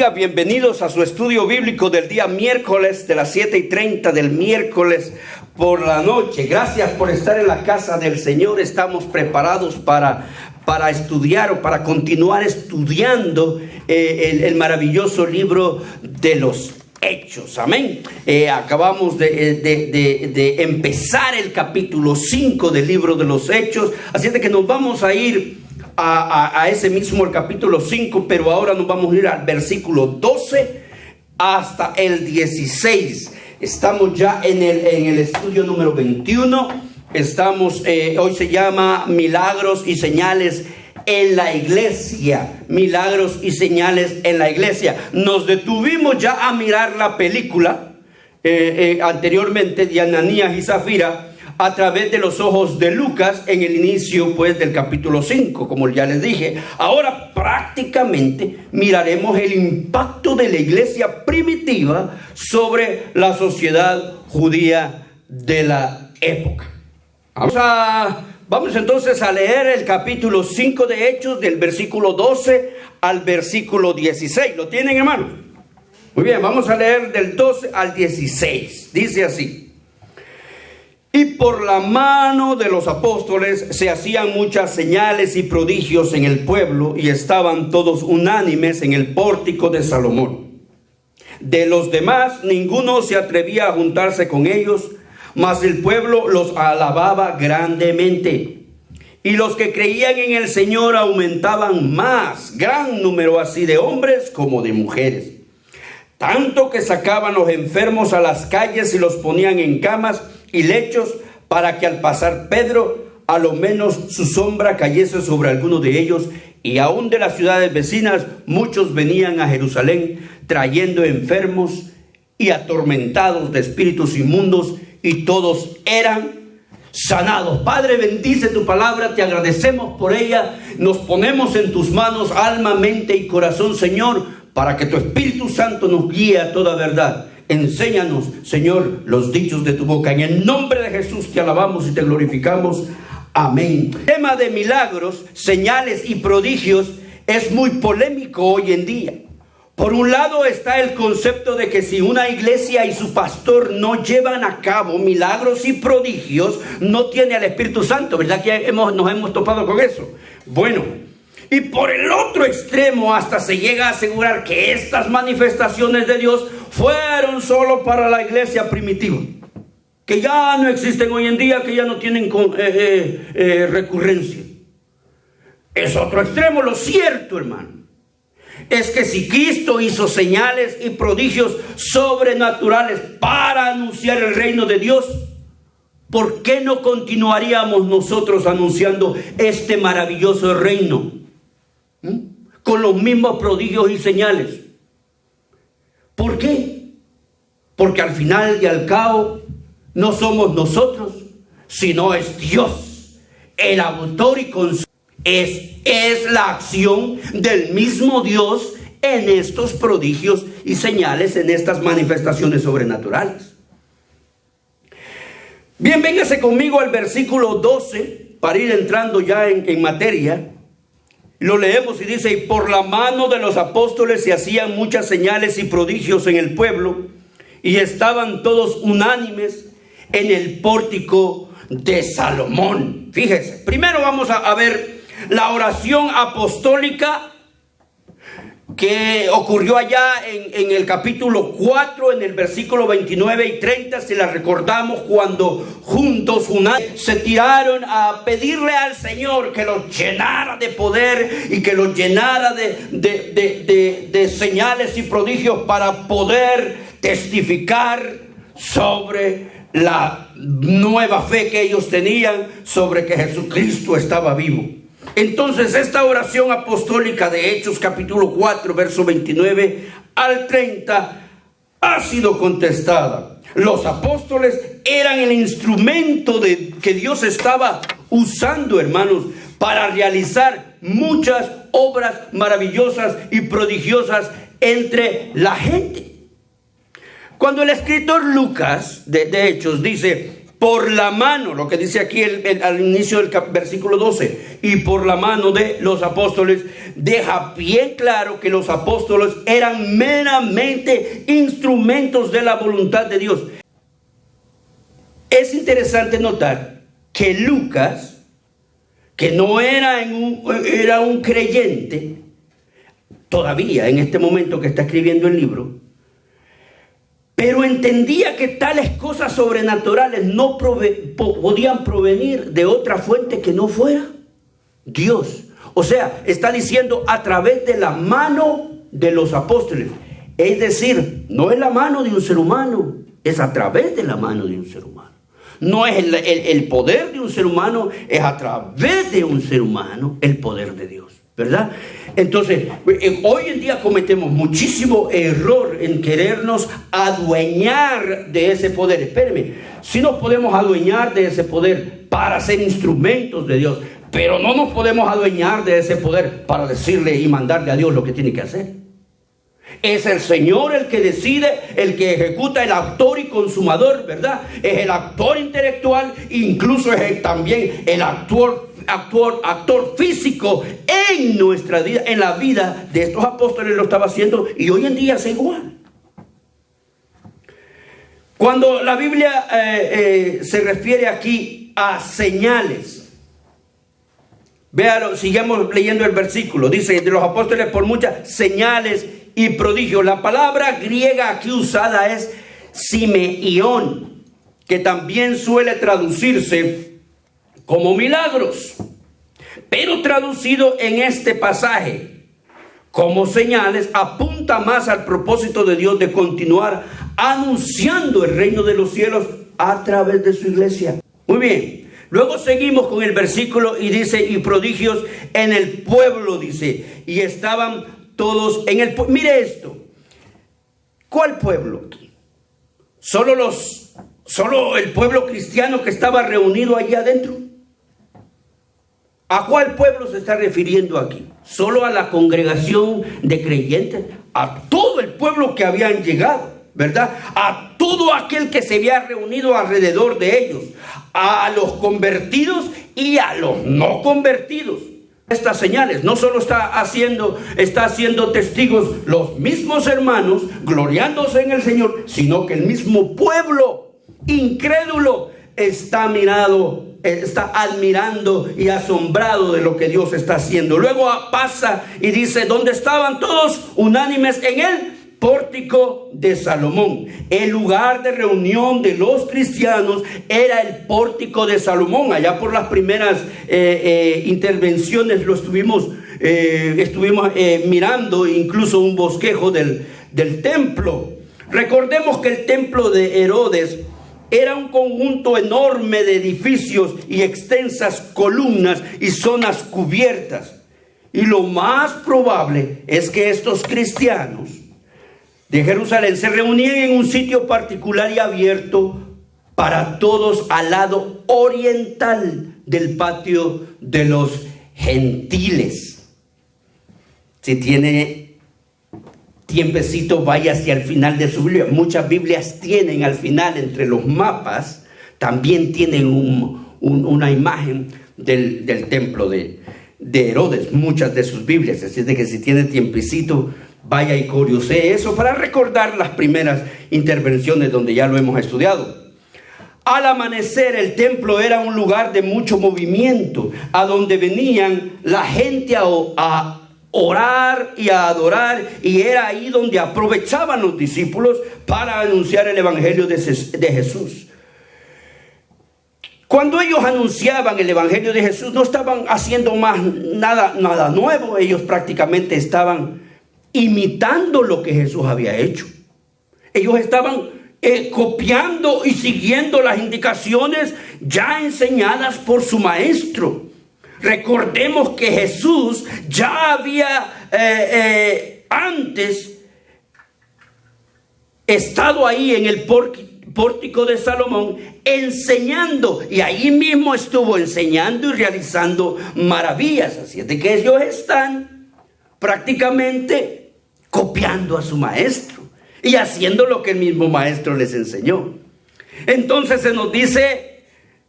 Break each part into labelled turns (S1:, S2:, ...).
S1: bendiga, bienvenidos a su estudio bíblico del día miércoles de las 7:30 del miércoles por la noche. Gracias por estar en la casa del Señor. Estamos preparados para estudiar o para continuar estudiando el maravilloso libro de los Hechos. Amén. Acabamos de empezar el capítulo 5 del libro de los Hechos, así es de que nos vamos a ir a ese mismo, el capítulo 5, pero ahora nos vamos a ir al versículo 12 hasta el 16. Estamos ya en el estudio número 21. Estamos, hoy se llama Milagros y Señales en la Iglesia. Milagros y Señales en la Iglesia. Nos detuvimos ya a mirar la película anteriormente de Ananías y Zafira a través de los ojos de Lucas en el inicio pues del capítulo 5, como ya les dije. Ahora prácticamente miraremos el impacto de la iglesia primitiva sobre la sociedad judía de la época. Vamos entonces a leer el capítulo 5 de Hechos, del versículo 12 al versículo 16. ¿Lo tienen, hermano? Muy bien, vamos a leer del 12 al 16. Dice así: y por la mano de los apóstoles se hacían muchas señales y prodigios en el pueblo, y estaban todos unánimes en el pórtico de Salomón. De los demás ninguno se atrevía a juntarse con ellos, mas el pueblo los alababa grandemente. Y los que creían en el Señor aumentaban más, gran número así de hombres como de mujeres. Tanto que sacaban los enfermos a las calles y los ponían en camas y lechos, para que al pasar Pedro, a lo menos su sombra cayese sobre alguno de ellos. Y aún de las ciudades vecinas muchos venían a Jerusalén, trayendo enfermos y atormentados de espíritus inmundos, y todos eran sanados. Padre, bendice tu palabra, te agradecemos por ella. Nos ponemos en tus manos, alma, mente y corazón, Señor, para que tu Espíritu Santo nos guíe a toda verdad. Enséñanos, Señor, los dichos de tu boca. En el nombre de Jesús te alabamos y te glorificamos. Amén. El tema de milagros, señales y prodigios es muy polémico hoy en día. Por un lado está el concepto de que si una iglesia y su pastor no llevan a cabo milagros y prodigios, no tiene al Espíritu Santo. ¿Verdad que nos hemos topado con eso? Bueno, y por el otro extremo hasta se llega a asegurar que estas manifestaciones de Dios fueron solo para la iglesia primitiva, que ya no existen hoy en día, que ya no tienen recurrencia. Es otro extremo. Lo cierto, hermano, es que si Cristo hizo señales y prodigios sobrenaturales para anunciar el reino de Dios, ¿por qué no continuaríamos nosotros anunciando este maravilloso reino con los mismos prodigios y señales? ¿Por qué? Porque al final y al cabo no somos nosotros, sino es Dios, el autor y consumador. Es la acción del mismo Dios en estos prodigios y señales, en estas manifestaciones sobrenaturales. Bien, véngase conmigo al versículo 12 para ir entrando ya en materia. Lo leemos y dice: y por la mano de los apóstoles se hacían muchas señales y prodigios en el pueblo, y estaban todos unánimes en el pórtico de Salomón. Fíjese, primero vamos a ver la oración apostólica que ocurrió allá en el capítulo 4, en el versículo 29 y 30, si la recordamos, cuando juntos se tiraron a pedirle al Señor que los llenara de poder y que los llenara de señales y prodigios para poder testificar sobre la nueva fe que ellos tenían, sobre que Jesucristo estaba vivo. Entonces esta oración apostólica de Hechos capítulo 4 verso 29 al 30 ha sido contestada. Los apóstoles eran el instrumento que Dios estaba usando, hermanos, para realizar muchas obras maravillosas y prodigiosas entre la gente. Cuando el escritor Lucas de Hechos dice: por la mano, lo que dice aquí al inicio del versículo 12, y por la mano de los apóstoles, deja bien claro que los apóstoles eran meramente instrumentos de la voluntad de Dios. Es interesante notar que Lucas, que no era un creyente, todavía en este momento que está escribiendo el libro, pero entendía que tales cosas sobrenaturales no podían provenir de otra fuente que no fuera Dios. O sea, está diciendo a través de la mano de los apóstoles. Es decir, no es la mano de un ser humano, es a través de la mano de un ser humano. No es el poder de un ser humano, es a través de un ser humano el poder de Dios, ¿verdad? Entonces, hoy en día cometemos muchísimo error en querernos adueñar de ese poder. Espérenme, sí nos podemos adueñar de ese poder para ser instrumentos de Dios, pero no nos podemos adueñar de ese poder para decirle y mandarle a Dios lo que tiene que hacer. Es el Señor el que decide, el que ejecuta, el autor y consumador, ¿verdad? Es el actor intelectual, incluso es también el actor físico en nuestra vida, en la vida de estos apóstoles lo estaba haciendo y hoy en día es igual. Cuando la Biblia se refiere aquí a señales, véalo, sigamos leyendo el versículo, dice de los apóstoles por muchas señales y prodigios. La palabra griega aquí usada es simeión, que también suele traducirse como milagros, pero traducido en este pasaje como señales apunta más al propósito de Dios de continuar anunciando el reino de los cielos a través de su iglesia. Muy bien, luego seguimos con el versículo y dice, y prodigios en el pueblo, dice, y estaban todos en el pueblo. Mire esto, ¿cuál pueblo aquí? ¿Solo el pueblo cristiano que estaba reunido allí adentro? ¿A cuál pueblo se está refiriendo aquí? ¿Solo a la congregación de creyentes? A todo el pueblo que habían llegado, ¿verdad? A todo aquel que se había reunido alrededor de ellos, a los convertidos y a los no convertidos. Estas señales no solo está haciendo testigos los mismos hermanos gloriándose en el Señor, sino que el mismo pueblo incrédulo está admirando y asombrado de lo que Dios está haciendo. Luego pasa y dice, ¿dónde estaban todos unánimes? En el pórtico de Salomón. El lugar de reunión de los cristianos era el pórtico de Salomón. Allá por las primeras intervenciones lo estuvimos mirando, incluso un bosquejo del templo. Recordemos que el templo de Herodes era un conjunto enorme de edificios y extensas columnas y zonas cubiertas. Y lo más probable es que estos cristianos de Jerusalén se reunían en un sitio particular y abierto para todos al lado oriental del patio de los gentiles. Si tiene tiempecito, vaya hacia el final de su Biblia. Muchas Biblias tienen al final, entre los mapas, también tienen una imagen del templo de Herodes, muchas de sus Biblias. Así es de que si tiene tiempecito, vaya y curiosee eso para recordar las primeras intervenciones donde ya lo hemos estudiado. Al amanecer el templo era un lugar de mucho movimiento, a donde venían la gente a orar y a adorar, y era ahí donde aprovechaban los discípulos para anunciar el evangelio de Jesús. Cuando ellos anunciaban el evangelio de Jesús, no estaban haciendo nada nuevo. Ellos prácticamente estaban imitando lo que Jesús había hecho. Ellos estaban copiando y siguiendo las indicaciones ya enseñadas por su maestro. Recordemos que Jesús ya había antes estado ahí en el pórtico de Salomón enseñando, y ahí mismo estuvo enseñando y realizando maravillas. Así es de que ellos están prácticamente copiando a su maestro y haciendo lo que el mismo maestro les enseñó. Entonces se nos dice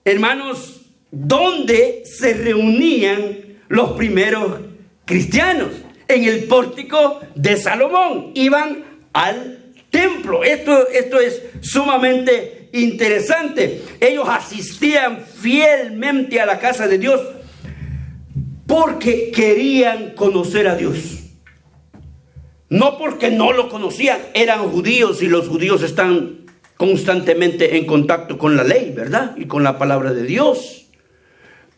S1: hermanos, ¿dónde se reunían los primeros cristianos? En el pórtico de Salomón. Iban al templo. Esto es sumamente interesante. Ellos asistían fielmente a la casa de Dios porque querían conocer a Dios. No porque no lo conocían. Eran judíos y los judíos están constantemente en contacto con la ley, ¿verdad? Y con la palabra de Dios.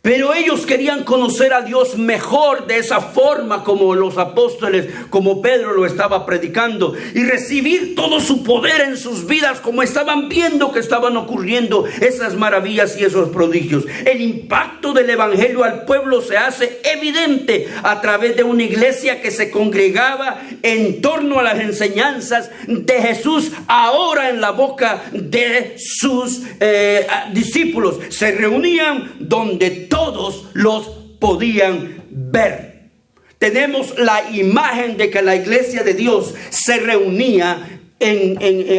S1: Pero ellos querían conocer a Dios mejor, de esa forma como los apóstoles, como Pedro lo estaba predicando, y recibir todo su poder en sus vidas, como estaban viendo que estaban ocurriendo esas maravillas y esos prodigios. El impacto del evangelio al pueblo se hace evidente a través de una iglesia que se congregaba en torno a las enseñanzas de Jesús, ahora en la boca de sus discípulos. Se reunían donde todos los podían ver. Tenemos la imagen de que la iglesia de Dios se reunía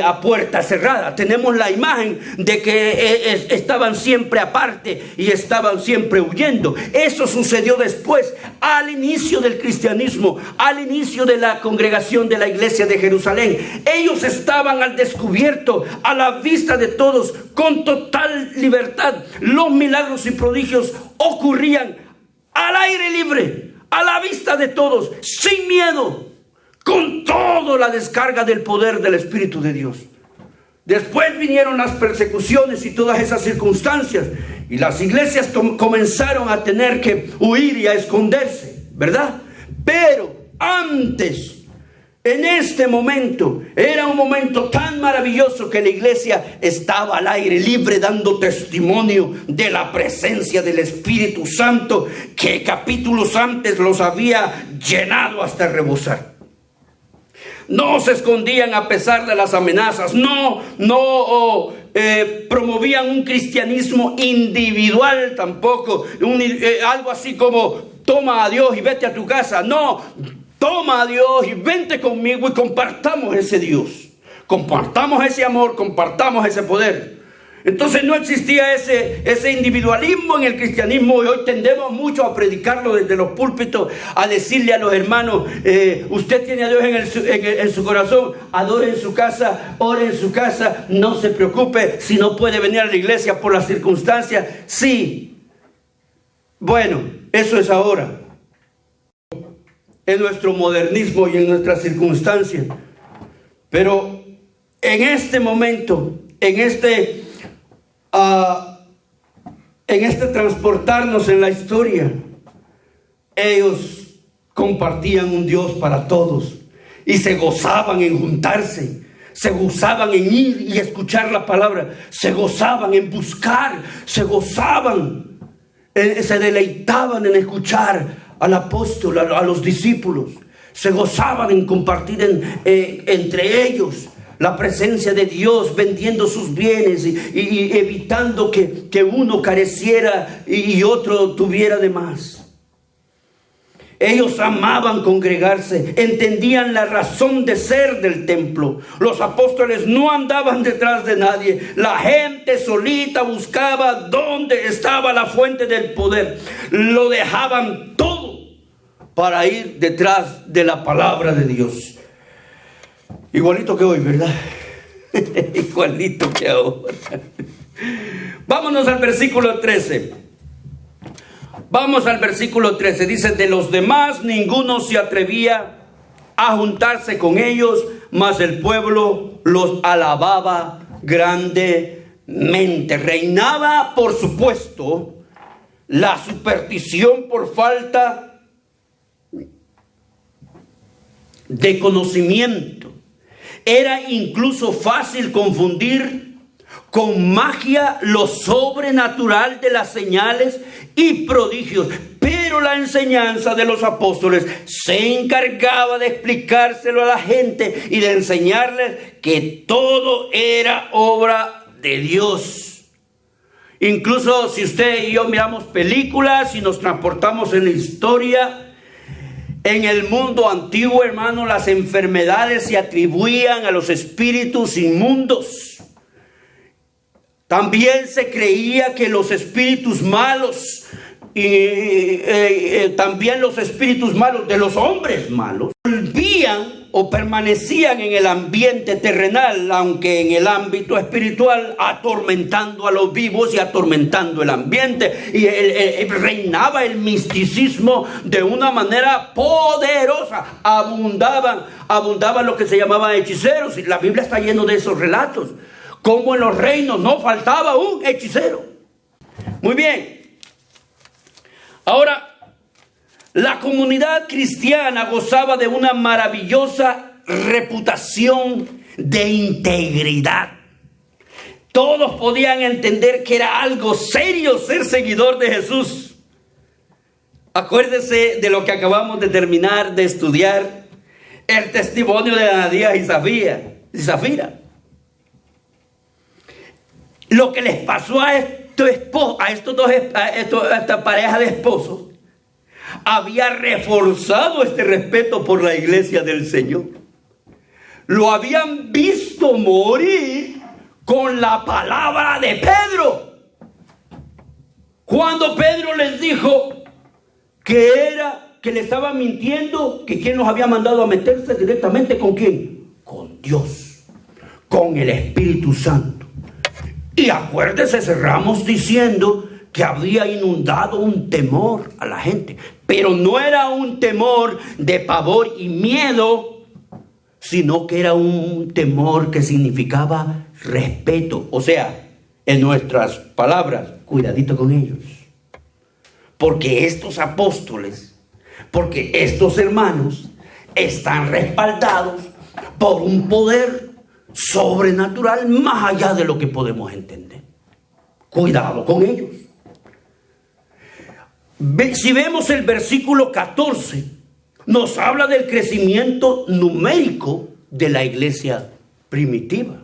S1: a puerta cerrada. Tenemos la imagen de que estaban siempre aparte y estaban siempre huyendo. Eso sucedió después, al inicio del cristianismo, al inicio de la congregación de la iglesia de Jerusalén. Ellos estaban al descubierto, a la vista de todos, con total libertad. Los milagros y prodigios ocurrían al aire libre, a la vista de todos, sin miedo, con toda la descarga del poder del Espíritu de Dios. Después vinieron las persecuciones y todas esas circunstancias, y las iglesias comenzaron a tener que huir y a esconderse, ¿verdad? Pero antes, en este momento, era un momento tan maravilloso que la iglesia estaba al aire libre, dando testimonio de la presencia del Espíritu Santo, que capítulos antes los había llenado hasta rebosar. No se escondían a pesar de las amenazas. No promovían un cristianismo individual tampoco. Algo así como toma a Dios y vete a tu casa. No, toma a Dios y vente conmigo y compartamos ese Dios. Compartamos ese amor, compartamos ese poder. Entonces no existía ese individualismo en el cristianismo, y hoy tendemos mucho a predicarlo desde los púlpitos, a decirle a los hermanos, usted tiene a Dios en su corazón, adore en su casa, ore en su casa, no se preocupe si no puede venir a la iglesia por las circunstancias. Sí, bueno, eso es ahora, en nuestro modernismo y en nuestras circunstancias. Pero en este momento, en este transportarnos en la historia, ellos compartían un Dios para todos y se gozaban en juntarse, se gozaban en ir y escuchar la palabra, se gozaban en buscar, se gozaban, se deleitaban en escuchar al apóstol, a los discípulos, se gozaban en compartir entre ellos la presencia de Dios, vendiendo sus bienes y evitando que uno careciera y otro tuviera de más. Ellos amaban congregarse, entendían la razón de ser del templo. Los apóstoles no andaban detrás de nadie. La gente solita buscaba dónde estaba la fuente del poder. Lo dejaban todo para ir detrás de la palabra de Dios. Igualito que hoy, ¿verdad? Igualito que ahora. Vámonos al versículo 13. Vamos al versículo 13. Dice, de los demás ninguno se atrevía a juntarse con ellos, mas el pueblo los alababa grandemente. Reinaba, por supuesto, la superstición por falta de conocimiento. Era incluso fácil confundir con magia lo sobrenatural de las señales y prodigios. Pero la enseñanza de los apóstoles se encargaba de explicárselo a la gente y de enseñarles que todo era obra de Dios. Incluso si usted y yo miramos películas y nos transportamos en la historia, en el mundo antiguo, hermano, las enfermedades se atribuían a los espíritus inmundos. También se creía que los espíritus malos también los espíritus malos de los hombres malos volvían o permanecían en el ambiente terrenal, aunque en el ámbito espiritual, atormentando a los vivos y atormentando el ambiente. Y reinaba el misticismo de una manera poderosa. Abundaban lo que se llamaban hechiceros. Y la Biblia está lleno de esos relatos. Como en los reinos no faltaba un hechicero. Muy bien. Ahora, la comunidad cristiana gozaba de una maravillosa reputación de integridad. Todos podían entender que era algo serio ser seguidor de Jesús. Acuérdese de lo que acabamos de terminar de estudiar, el testimonio de Ananías y Zafira. Lo que les pasó a esta pareja de esposos había reforzado este respeto por la iglesia del Señor. Lo habían visto morir con la palabra de Pedro. Cuando Pedro les dijo que le estaba mintiendo, que quién los había mandado a meterse directamente con quién, con Dios, con el Espíritu Santo. Y acuérdese, cerramos diciendo que había inundado un temor a la gente, pero no era un temor de pavor y miedo, sino que era un temor que significaba respeto. O sea, en nuestras palabras, cuidadito con ellos, porque estos apóstoles, porque estos hermanos están respaldados por un poder sobrenatural más allá de lo que podemos entender. Cuidado con ellos. Si vemos el versículo 14, nos habla del crecimiento numérico de la iglesia primitiva.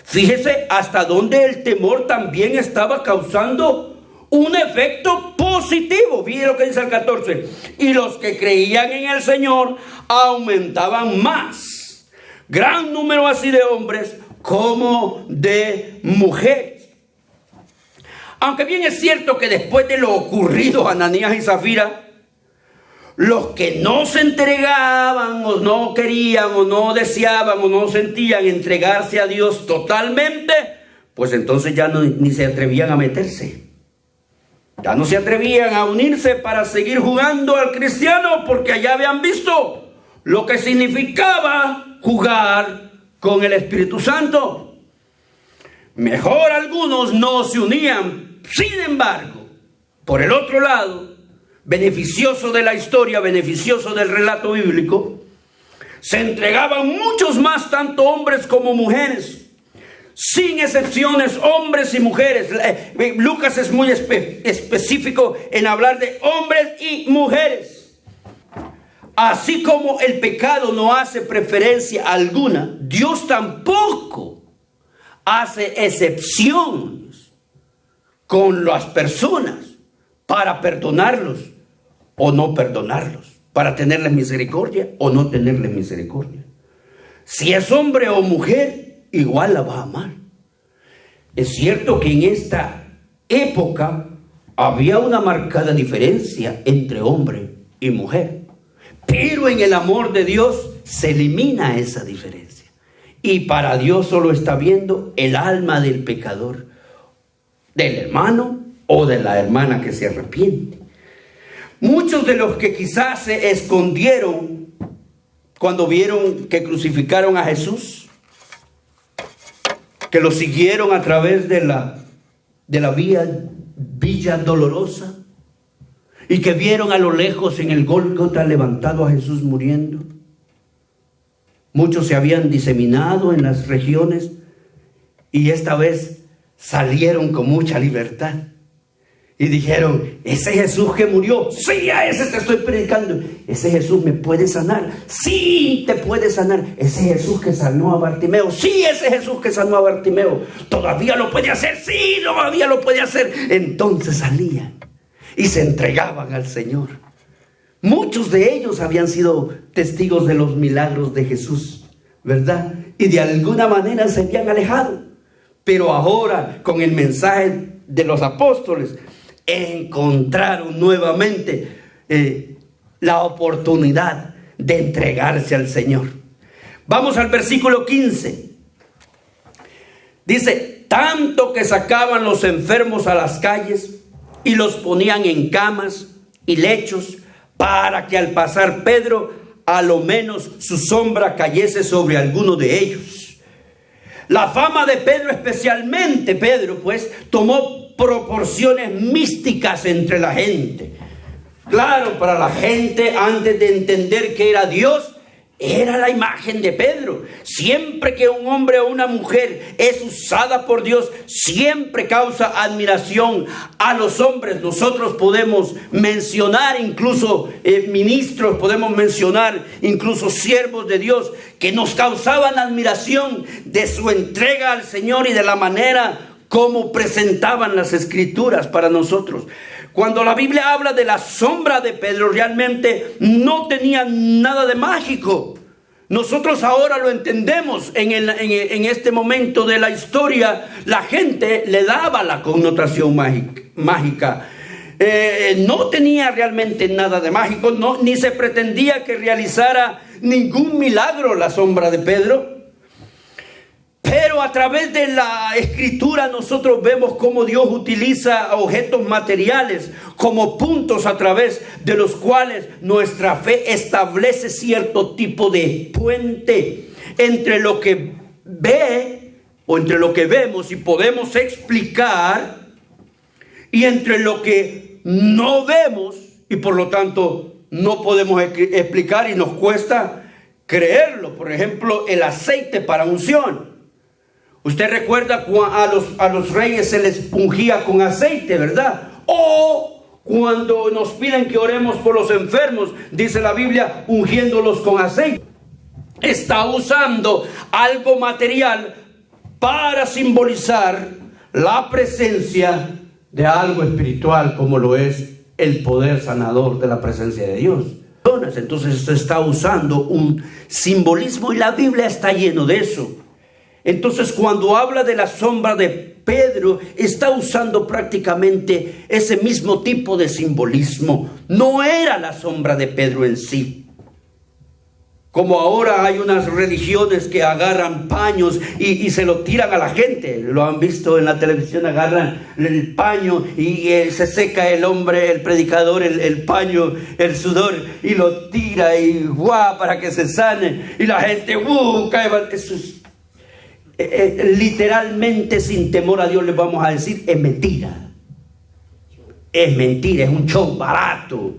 S1: Fíjese hasta dónde el temor también estaba causando un efecto positivo. Fíjese lo que dice el 14. Y los que creían en el Señor aumentaban más. Gran número así de hombres como de mujeres. Aunque bien es cierto que después de lo ocurrido a Ananías y Zafira, los que no se entregaban o no querían o no deseaban o no sentían entregarse a Dios totalmente, pues entonces ya ni se atrevían a meterse. Ya no se atrevían a unirse para seguir jugando al cristiano, porque allá habían visto lo que significaba jugar con el Espíritu Santo. Mejor algunos no se unían. Sin embargo, por el otro lado, beneficioso de la historia, beneficioso del relato bíblico, se entregaban muchos más, tanto hombres como mujeres, sin excepciones, hombres y mujeres. Lucas es muy específico en hablar de hombres y mujeres. Así como el pecado no hace preferencia alguna, Dios tampoco hace excepciones con las personas para perdonarlos o no perdonarlos, para tenerles misericordia o no tenerles misericordia. Si es hombre o mujer, igual la va a amar. Es cierto que en esta época había una marcada diferencia entre hombre y mujer, pero en el amor de Dios se elimina esa diferencia. Y para Dios solo está viendo el alma del pecador, del hermano o de la hermana que se arrepiente. Muchos de los que quizás se escondieron cuando vieron que crucificaron a Jesús, que lo siguieron a través de la Villa Dolorosa, y que vieron a lo lejos en el Gólgota levantado a Jesús muriendo. Muchos se habían diseminado en las regiones y esta vez salieron con mucha libertad y dijeron: ese Jesús que murió, sí, a ese te estoy predicando. Ese Jesús me puede sanar, sí, te puede sanar. Ese Jesús que sanó a Bartimeo, sí, ese Jesús que sanó a Bartimeo, todavía lo puede hacer, sí, todavía lo puede hacer. Entonces salían y se entregaban al Señor. Muchos de ellos habían sido testigos de los milagros de Jesús, ¿verdad? Y de alguna manera se habían alejado, Pero ahora, con el mensaje de los apóstoles, encontraron nuevamente la oportunidad de entregarse al Señor. Vamos al versículo 15. Dice: tanto que sacaban los enfermos a las calles y los ponían en camas y lechos, para que al pasar Pedro, a lo menos su sombra cayese sobre alguno de ellos. La fama de Pedro, especialmente Pedro, pues, tomó proporciones místicas entre la gente. Claro, para la gente, antes de entender que era Dios, era la imagen de Pedro. Siempre que un hombre o una mujer es usada por Dios, siempre causa admiración a los hombres. Nosotros podemos mencionar incluso ministros, podemos mencionar incluso siervos de Dios que nos causaban admiración de su entrega al Señor y de la manera como presentaban las escrituras para nosotros. Cuando la Biblia habla de la sombra de Pedro, realmente no tenía nada de mágico. Nosotros ahora lo entendemos. En este momento de la historia, la gente le daba la connotación mágica. No tenía realmente nada de mágico, ni se pretendía que realizara ningún milagro la sombra de Pedro. Pero a través de la escritura nosotros vemos cómo Dios utiliza objetos materiales como puntos a través de los cuales nuestra fe establece cierto tipo de puente entre lo que ve o entre lo que vemos y podemos explicar y entre lo que no vemos y por lo tanto no podemos explicar y nos cuesta creerlo. Por ejemplo, el aceite para unción. Usted recuerda a los reyes se les ungía con aceite, ¿verdad? O cuando nos piden que oremos por los enfermos, dice la Biblia, ungiéndolos con aceite. Está usando algo material para simbolizar la presencia de algo espiritual, como lo es el poder sanador de la presencia de Dios. Entonces esto está usando un simbolismo y la Biblia está lleno de eso. Entonces, cuando habla de la sombra de Pedro, está usando prácticamente ese mismo tipo de simbolismo. No era la sombra de Pedro en sí. Como ahora hay unas religiones que agarran paños y se lo tiran a la gente. Lo han visto en la televisión, agarran el paño y se seca el hombre, el predicador, el paño, el sudor y lo tira y ¡guau! Para que se sane. Y la gente cae. Eso es, literalmente, sin temor a Dios, les vamos a decir, es mentira. Es mentira, es un show barato.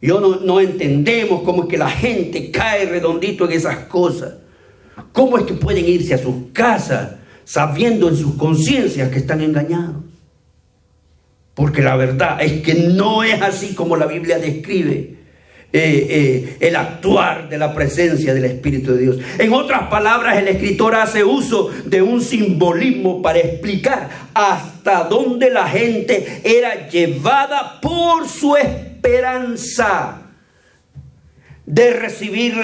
S1: No entendemos cómo es que la gente cae redondito en esas cosas. ¿Cómo es que pueden irse a sus casas sabiendo en sus conciencias que están engañados? Porque la verdad es que no es así como la Biblia describe el actuar de la presencia del Espíritu de Dios. En otras palabras, el escritor hace uso de un simbolismo para explicar hasta dónde la gente era llevada por su esperanza de recibir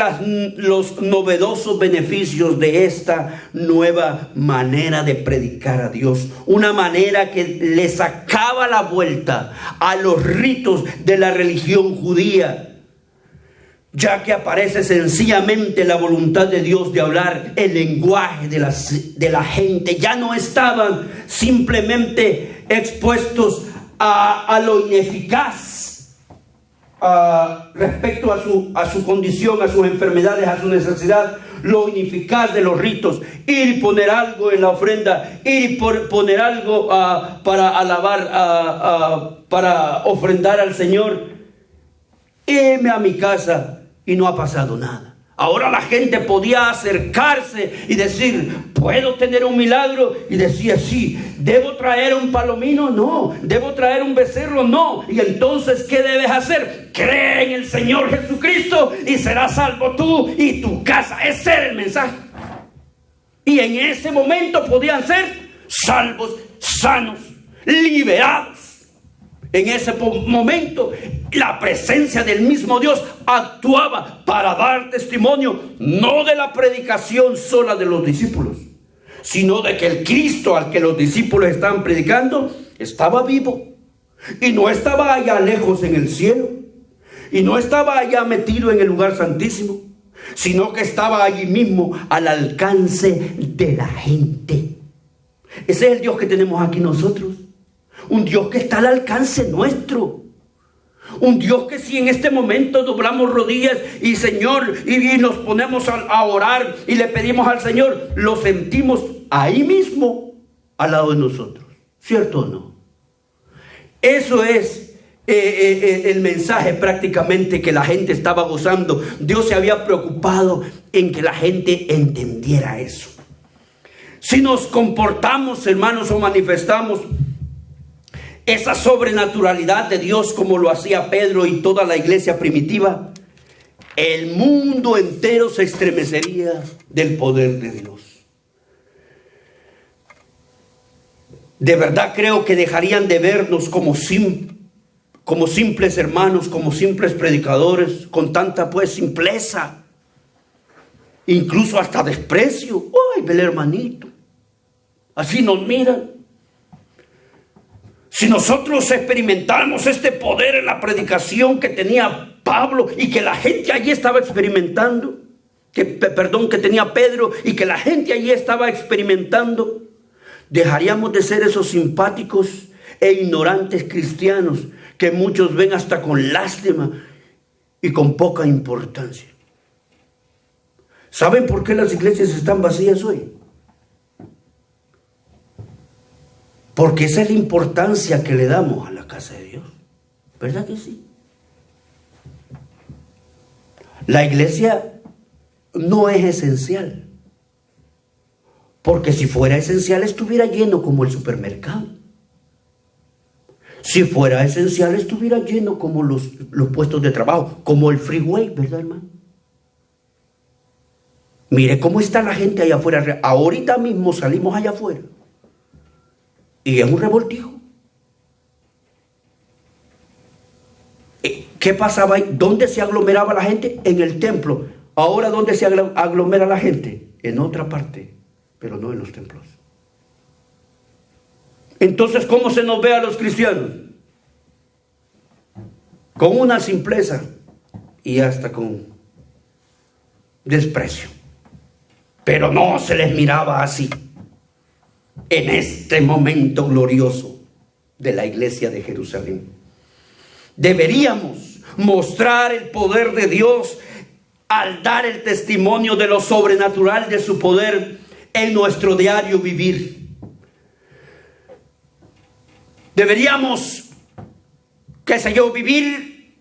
S1: los novedosos beneficios de esta nueva manera de predicar a Dios. Una manera que le sacaba la vuelta a los ritos de la religión judía, ya que aparece sencillamente la voluntad de Dios de hablar el lenguaje de la gente. Ya no estaban simplemente expuestos a lo ineficaz respecto a su condición, a sus enfermedades, a su necesidad, lo ineficaz de los ritos. Ir y poner algo en la ofrenda, ir y poner algo para alabar, para ofrendar al Señor. Irme a mi casa y no ha pasado nada. Ahora la gente podía acercarse y decir, ¿puedo tener un milagro? Y decía, sí. ¿Debo traer un palomino? No. ¿Debo traer un becerro? No. Y entonces, ¿qué debes hacer? Cree en el Señor Jesucristo y serás salvo tú y tu casa. Ese era el mensaje. Y en ese momento podían ser salvos, sanos, liberados. En ese momento, la presencia del mismo Dios actuaba para dar testimonio, no de la predicación sola de los discípulos, sino de que el Cristo al que los discípulos estaban predicando estaba vivo. Y no estaba allá lejos en el cielo. Y no estaba allá metido en el lugar santísimo, sino que estaba allí mismo al alcance de la gente. Ese es el Dios que tenemos aquí nosotros. Un Dios que está al alcance nuestro. Un Dios que si en este momento doblamos rodillas y Señor, y nos ponemos a orar y le pedimos al Señor, lo sentimos ahí mismo al lado de nosotros. ¿Cierto o no? Eso es el mensaje prácticamente que la gente estaba gozando. Dios se había preocupado en que la gente entendiera eso. Si nos comportamos, hermanos, o manifestamos esa sobrenaturalidad de Dios como lo hacía Pedro y toda la iglesia primitiva, el mundo entero se estremecería del poder de Dios. De verdad creo que dejarían de vernos como simples hermanos, como simples predicadores, con tanta simpleza, incluso hasta desprecio. ¡Ay, el hermanito! Así nos miran. Si nosotros experimentáramos este poder en la predicación que tenía Pablo y que la gente allí estaba experimentando, que tenía Pedro y que la gente allí estaba experimentando, dejaríamos de ser esos simpáticos e ignorantes cristianos que muchos ven hasta con lástima y con poca importancia. ¿Saben por qué las iglesias están vacías hoy? Porque esa es la importancia que le damos a la casa de Dios. ¿Verdad que sí? La iglesia no es esencial. Porque si fuera esencial estuviera lleno como el supermercado. Si fuera esencial estuviera lleno como los puestos de trabajo, como el freeway, ¿verdad, hermano? Mire cómo está la gente allá afuera. Ahorita mismo salimos allá afuera y es un revoltijo. ¿Qué pasaba ahí? ¿Dónde se aglomeraba la gente? En el templo. Ahora, ¿dónde se aglomera la gente? En otra parte, pero no en los templos. Entonces, ¿cómo se nos ve a los cristianos? Con una simpleza y hasta con desprecio. Pero no se les miraba así en este momento glorioso de la iglesia de Jerusalén. Deberíamos mostrar el poder de Dios al dar el testimonio de lo sobrenatural de su poder en nuestro diario vivir. Deberíamos, vivir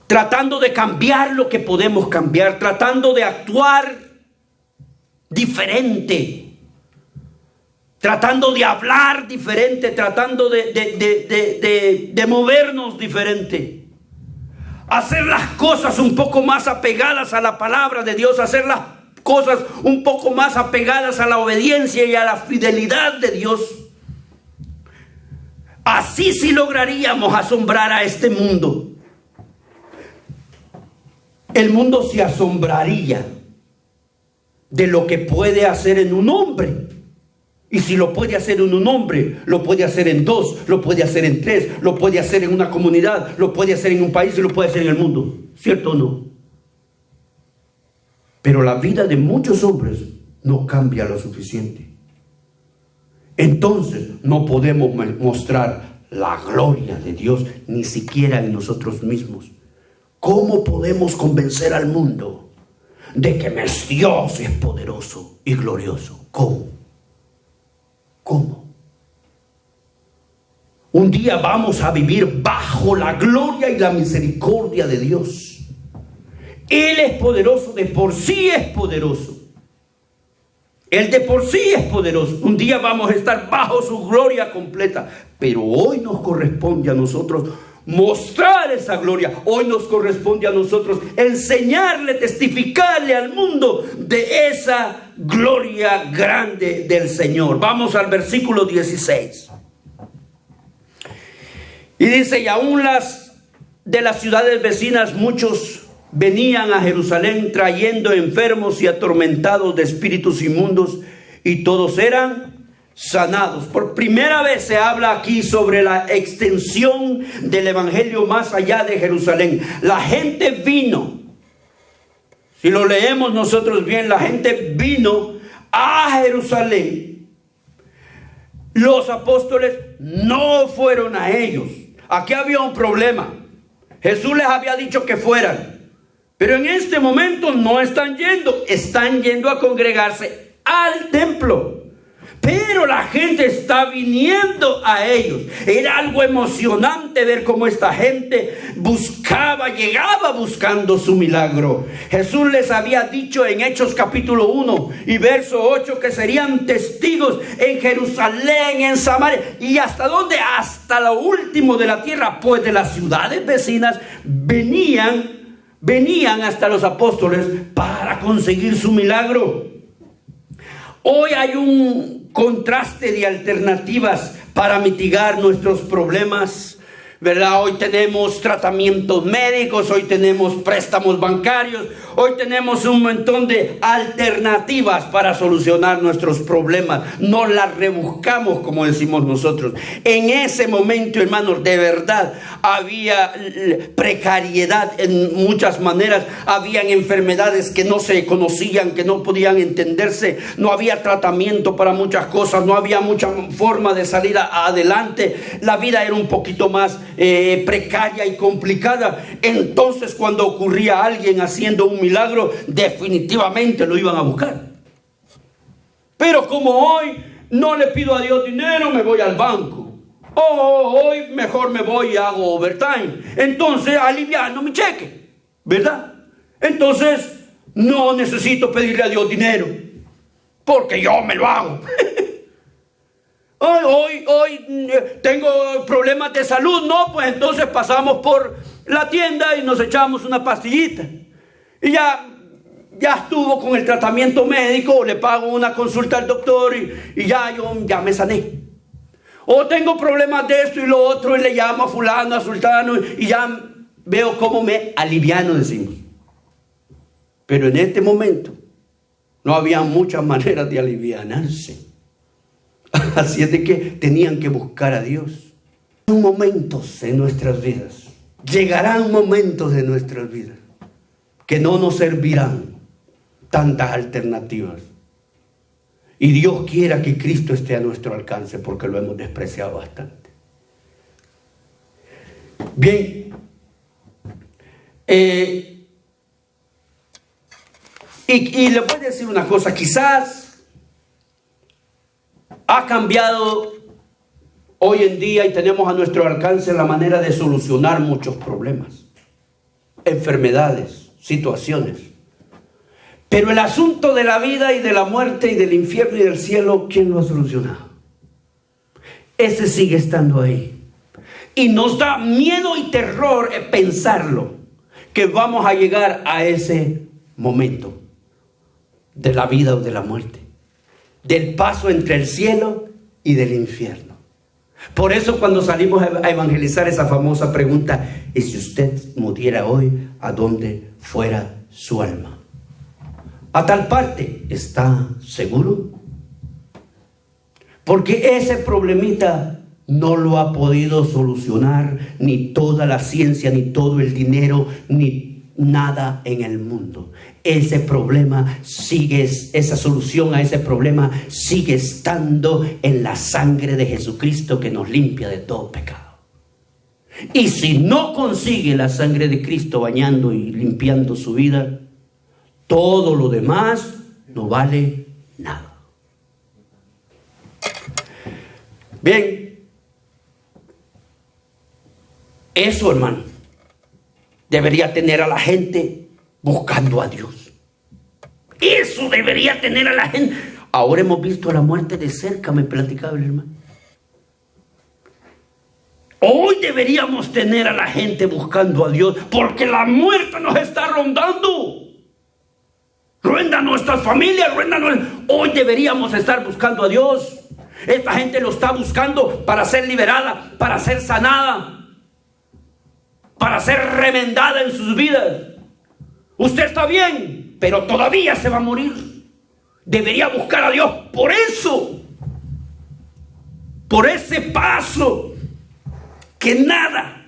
S1: tratando de cambiar lo que podemos cambiar, tratando de actuar diferente, tratando de hablar diferente, tratando de movernos diferente, hacer las cosas un poco más apegadas a la palabra de Dios, hacer las cosas un poco más apegadas a la obediencia y a la fidelidad de Dios. Así sí lograríamos asombrar a este mundo. El mundo se asombraría de lo que puede hacer en un hombre. Y si lo puede hacer en un hombre, lo puede hacer en dos, lo puede hacer en tres, lo puede hacer en una comunidad, lo puede hacer en un país y lo puede hacer en el mundo. ¿Cierto o no? Pero la vida de muchos hombres no cambia lo suficiente. Entonces no podemos mostrar la gloria de Dios ni siquiera en nosotros mismos. ¿Cómo podemos convencer al mundo de que Dios es poderoso y glorioso? ¿Cómo? Un día vamos a vivir bajo la gloria y la misericordia de Dios. Él es poderoso, de por sí es poderoso. Él de por sí es poderoso. Un día vamos a estar bajo su gloria completa. Pero hoy nos corresponde a nosotros mostrar esa gloria. Hoy nos corresponde a nosotros enseñarle, testificarle al mundo de esa gloria grande del Señor. Vamos al versículo 16. Y dice: y aún de las ciudades vecinas muchos venían a Jerusalén trayendo enfermos y atormentados de espíritus inmundos, y todos eran sanados. Por primera vez se habla aquí sobre la extensión del evangelio más allá de Jerusalén. La gente vino, si lo leemos nosotros bien, la gente vino a Jerusalén. Los apóstoles no fueron a ellos. Aquí había un problema. Jesús les había dicho que fueran, pero en este momento no están yendo a congregarse al templo. Pero la gente está viniendo a ellos. Era algo emocionante ver cómo esta gente llegaba buscando su milagro. Jesús les había dicho en Hechos capítulo 1 y verso 8 que serían testigos en Jerusalén, en Samaria y hasta ¿dónde? Hasta lo último de la tierra. Pues de las ciudades vecinas venían hasta los apóstoles para conseguir su milagro. Hoy hay un contraste de alternativas para mitigar nuestros problemas, ¿verdad? Hoy tenemos tratamientos médicos, hoy tenemos préstamos bancarios, hoy tenemos un montón de alternativas para solucionar nuestros problemas. No las rebuscamos, como decimos nosotros. En ese momento, hermanos, de verdad había precariedad en muchas maneras. Habían enfermedades que no se conocían, que no podían entenderse. No había tratamiento para muchas cosas, no había mucha forma de salir adelante. La vida era un poquito más precaria y complicada. Entonces, cuando ocurría alguien haciendo un milagro, definitivamente lo iban a buscar. Pero como hoy no le pido a Dios dinero, me voy al banco. Hoy mejor me voy y hago overtime. Entonces aliviano mi cheque, ¿verdad? Entonces no necesito pedirle a Dios dinero, porque yo me lo hago. Hoy tengo problemas de salud, no, pues entonces pasamos por la tienda y nos echamos una pastillita. Y ya estuvo con el tratamiento médico, le pago una consulta al doctor y ya me sané. O tengo problemas de esto y lo otro y le llamo a fulano, a sultano y ya veo cómo me aliviano, decimos. Pero en este momento no había muchas maneras de alivianarse. Así es de que tenían que buscar a Dios. Son momentos en nuestras vidas. Llegarán momentos en nuestras vidas que no nos servirán tantas alternativas. Y Dios quiera que Cristo esté a nuestro alcance, porque lo hemos despreciado bastante. Bien. Y le voy a decir una cosa, quizás ha cambiado hoy en día y tenemos a nuestro alcance la manera de solucionar muchos problemas, enfermedades, situaciones. Pero el asunto de la vida y de la muerte y del infierno y del cielo, ¿quién lo ha solucionado? Ese sigue estando ahí. Y nos da miedo y terror pensarlo, que vamos a llegar a ese momento de la vida o de la muerte, del paso entre el cielo y del infierno. Por eso cuando salimos a evangelizar, esa famosa pregunta: ¿y si usted muriera hoy, a dónde fuera su alma? A tal parte, ¿está seguro? Porque ese problemita no lo ha podido solucionar ni toda la ciencia, ni todo el dinero, ni nada en el mundo. Ese problema sigue, esa solución a ese problema sigue estando en la sangre de Jesucristo, que nos limpia de todo pecado. Y si no consigue la sangre de Cristo bañando y limpiando su vida, todo lo demás no vale nada. Bien, eso, hermano, debería tener a la gente buscando a Dios. Eso debería tener a la gente. Ahora hemos visto la muerte de cerca, me platicaba el hermano. Hoy deberíamos tener a la gente buscando a Dios, porque la muerte nos está rondando. Ruenda nuestras familias, Hoy deberíamos estar buscando a Dios. Esta gente lo está buscando para ser liberada, para ser sanada, para ser remendada en sus vidas. Usted está bien, pero todavía se va a morir. Debería buscar a Dios por eso. Por ese paso. Que nada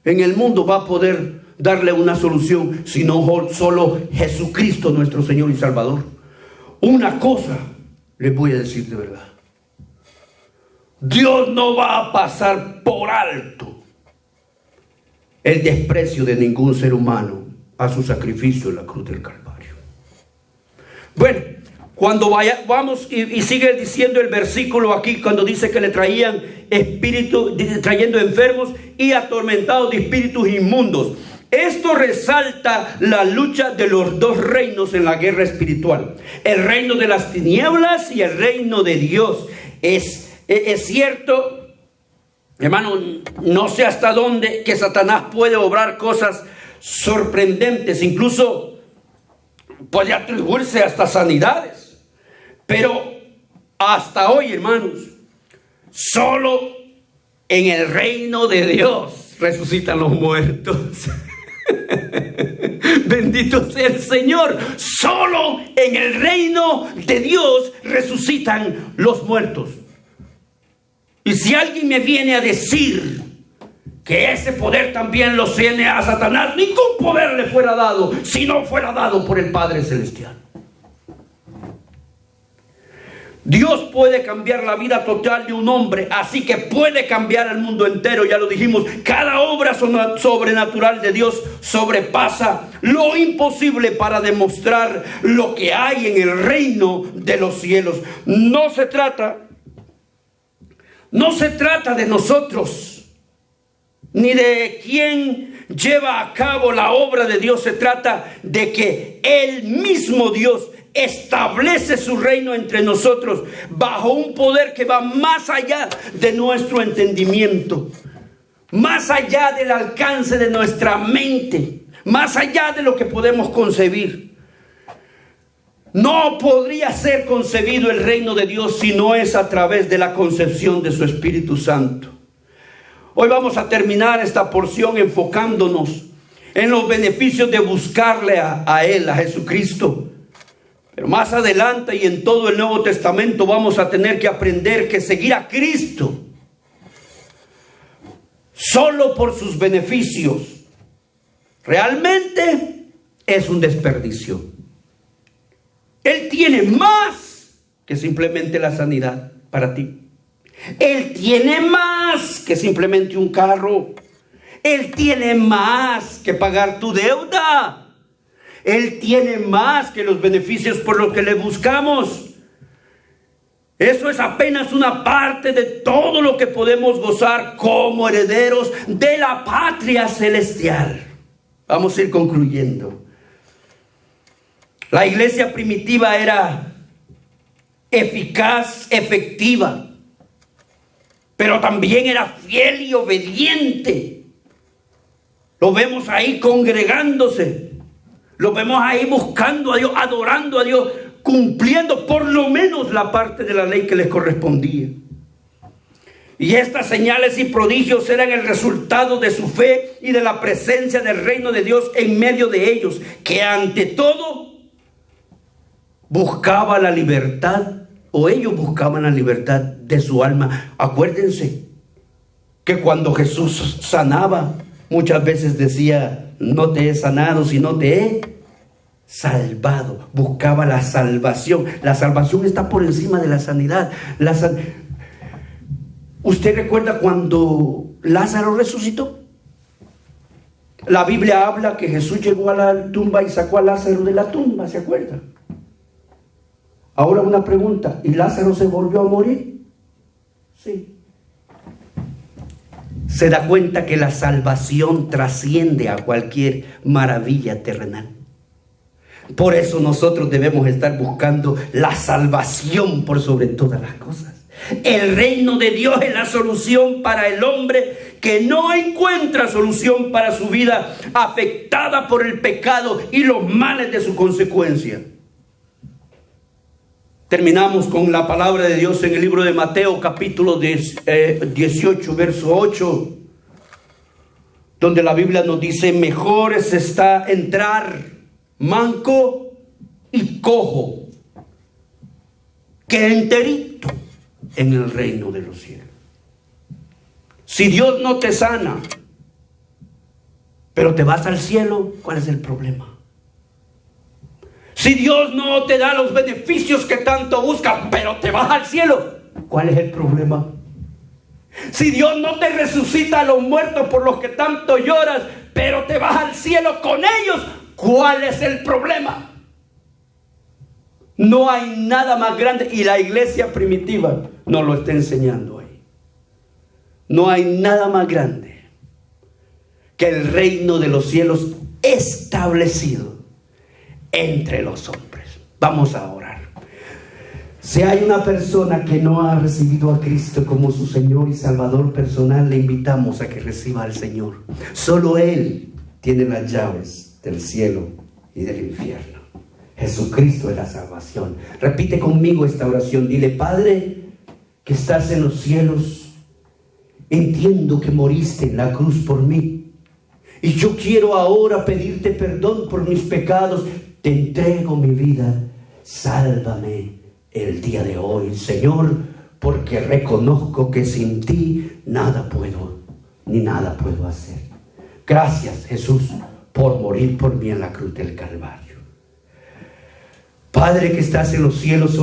S1: en el mundo va a poder darle una solución, sino solo Jesucristo, nuestro Señor y Salvador. Una cosa les voy a decir de verdad. Dios no va a pasar por alto el desprecio de ningún ser humano a su sacrificio en la cruz del Calvario. Bueno, cuando vamos y sigue diciendo el versículo aquí, cuando dice que le traían trayendo enfermos y atormentados de espíritus inmundos. Esto resalta la lucha de los dos reinos en la guerra espiritual. El reino de las tinieblas y el reino de Dios. Es cierto, hermano, no sé hasta dónde que Satanás puede obrar cosas sorprendentes. Incluso puede atribuirse hasta sanidades. Pero hasta hoy, hermanos, solo en el reino de Dios resucitan los muertos. Bendito sea el Señor. Solo en el reino de Dios resucitan los muertos. Y si alguien me viene a decir que ese poder también lo tiene a Satanás, ningún poder le fuera dado si no fuera dado por el Padre Celestial. Dios puede cambiar la vida total de un hombre, así que puede cambiar el mundo entero, ya lo dijimos. Cada obra sobrenatural de Dios sobrepasa lo imposible para demostrar lo que hay en el reino de los cielos. No se trata de nosotros, ni de quién lleva a cabo la obra de Dios. Se trata de que el mismo Dios establece su reino entre nosotros bajo un poder que va más allá de nuestro entendimiento, más allá del alcance de nuestra mente, más allá de lo que podemos concebir. No podría ser concebido el reino de Dios si no es a través de la concepción de su Espíritu Santo. Hoy vamos a terminar esta porción enfocándonos en los beneficios de buscarle a Él, a Jesucristo. Pero más adelante y en todo el Nuevo Testamento vamos a tener que aprender que seguir a Cristo solo por sus beneficios realmente es un desperdicio. Él tiene más que simplemente la sanidad para ti. Él tiene más que simplemente un carro. Él tiene más que pagar tu deuda. Él tiene más que los beneficios por los que le buscamos. Eso es apenas una parte de todo lo que podemos gozar como herederos de la patria celestial. Vamos a ir concluyendo. La iglesia primitiva era eficaz, efectiva, pero también era fiel y obediente. Lo vemos ahí congregándose. Lo vemos ahí buscando a Dios, adorando a Dios, cumpliendo por lo menos la parte de la ley que les correspondía. Y estas señales y prodigios eran el resultado de su fe y de la presencia del reino de Dios en medio de ellos, que ante todo buscaba la libertad, o ellos buscaban la libertad de su alma. Acuérdense que cuando Jesús sanaba, muchas veces decía: no te he sanado, sino te he salvado. Buscaba la salvación. La salvación está por encima de la sanidad. ¿Usted recuerda cuando Lázaro resucitó? La Biblia habla que Jesús llegó a la tumba y sacó a Lázaro de la tumba, ¿se acuerda? Ahora una pregunta: ¿y Lázaro se volvió a morir? Sí. Se da cuenta que la salvación trasciende a cualquier maravilla terrenal. Por eso nosotros debemos estar buscando la salvación por sobre todas las cosas. El reino de Dios es la solución para el hombre que no encuentra solución para su vida afectada por el pecado y los males de su consecuencia. Terminamos con la palabra de Dios en el libro de Mateo, capítulo 18, verso 8. donde la Biblia nos dice: mejor está entrar manco y cojo que enterito en el reino de los cielos. Si Dios no te sana, pero te vas al cielo, ¿cuál es el problema? Si Dios no te da los beneficios que tanto buscas, pero te vas al cielo, ¿cuál es el problema? Si Dios no te resucita a los muertos por los que tanto lloras, pero te vas al cielo con ellos, ¿cuál es el problema? No hay nada más grande, y la iglesia primitiva nos lo está enseñando ahí. No hay nada más grande que el reino de los cielos establecido entre los hombres. Vamos a orar. Si hay una persona que no ha recibido a Cristo como su Señor y Salvador personal, le invitamos a que reciba al Señor. Solo Él tiene las llaves del cielo y del infierno. Jesucristo es la salvación. Repite conmigo esta oración. Dile: Padre que estás en los cielos, entiendo que moriste en la cruz por mí, y yo quiero ahora pedirte perdón por mis pecados. Te entrego mi vida. Sálvame el día de hoy, Señor, porque reconozco que sin ti nada puedo, ni nada puedo hacer. Gracias, Jesús, por morir por mí en la cruz del Calvario. Padre que estás en los cielos,